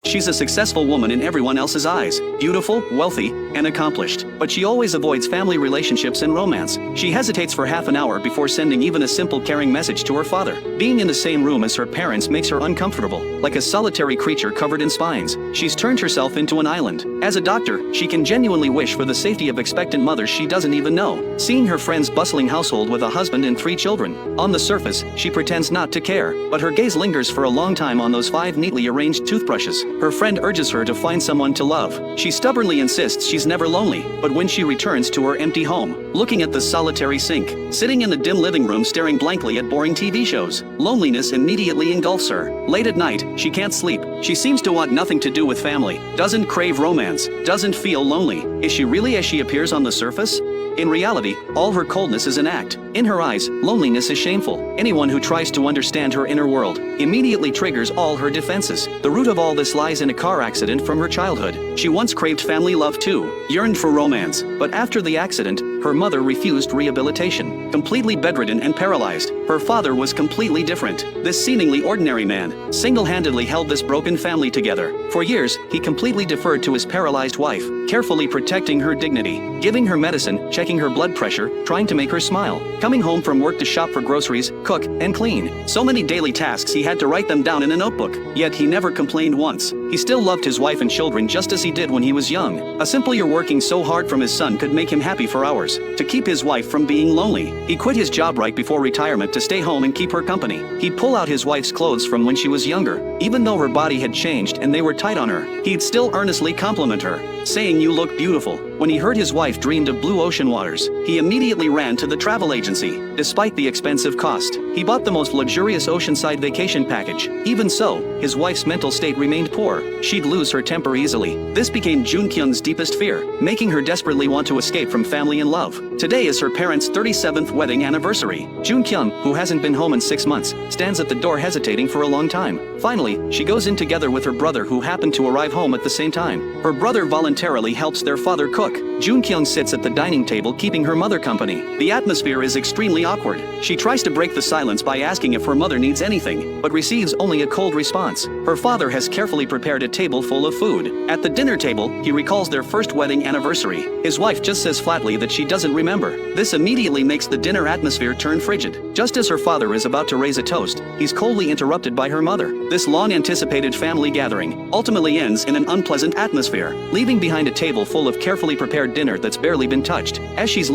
She's a successful woman in everyone else's eyes, beautiful, wealthy, and accomplished. But she always avoids family relationships and romance. She hesitates for half an hour before sending even a simple caring message to her father. Being in the same room as her parents makes her uncomfortable, like a solitary creature covered in spines. She's turned herself into an island. As a doctor, she can genuinely wish for the safety of expectant mothers she doesn't even know. Seeing her friend's bustling household with a husband and 3 children. On the surface, she pretends not to care, but her gaze lingers for a long time on those 5 neatly arranged toothbrushes. Her friend urges her to find someone to love. She stubbornly insists she's never lonely, but when she returns to her empty home, looking at the solitary sink, sitting in the dim living room staring blankly at boring TV shows, loneliness immediately engulfs her. Late at night, she can't sleep. She seems to want nothing to do with family, doesn't crave romance, doesn't feel lonely. Is she really as she appears on the surface? In reality, all her coldness is an act. In her eyes, loneliness is shameful. Anyone who tries to understand her inner world immediately triggers all her defenses. The root of all this lies in a car accident from her childhood. She once craved family love too, yearned for romance, but after the accident, her mother refused rehabilitation. Completely bedridden and paralyzed, her father was completely different. This seemingly ordinary man single-handedly held this broken family together. For years, he completely deferred to his paralyzed wife, carefully protecting her dignity, giving her medicine, checking her blood pressure, trying to make her smile, coming home from work to shop for groceries, cook, and clean. So many daily tasks he had to write them down in a notebook. Yet he never complained once. He still loved his wife and children just as he did when he was young. A simple "you're working so hard" from his son could make him happy for hours. To keep his wife from being lonely, he quit his job right before retirement to stay home and keep her company. He'd pull out his wife's clothes from when she was younger. Even though her body had changed and they were tight on her, he'd still earnestly compliment her, saying "you look beautiful." When he heard his wife dreamed of blue ocean waters, he immediately ran to the travel agency. Despite the expensive cost, he bought the most luxurious oceanside vacation package. Even so, his wife's mental state remained poor. She'd lose her temper easily. This became Jun Kyung's deepest fear, making her desperately want to escape from family and love. Today is her parents' 37th wedding anniversary. Jun Kyung, who hasn't been home in 6 months, stands at the door hesitating for a long time. Finally, she goes in together with her brother, who happened to arrive home at the same time. Her brother voluntarily helps their father cook. Jun Kyung sits at the dining table keeping her mother company. The atmosphere is extremely awkward. She tries to break the silence by asking if her mother needs anything, but receives only a cold response. Her father has carefully prepared a table full of food. At the dinner table, he recalls their first wedding anniversary. His wife just says flatly that she doesn't remember. This immediately makes the dinner atmosphere turn frigid. Just as her father is about to raise a toast, he's coldly interrupted by her mother. This long-anticipated family gathering ultimately ends in an unpleasant atmosphere, leaving behind a table full of carefully prepared dinner that's barely been touched. As she's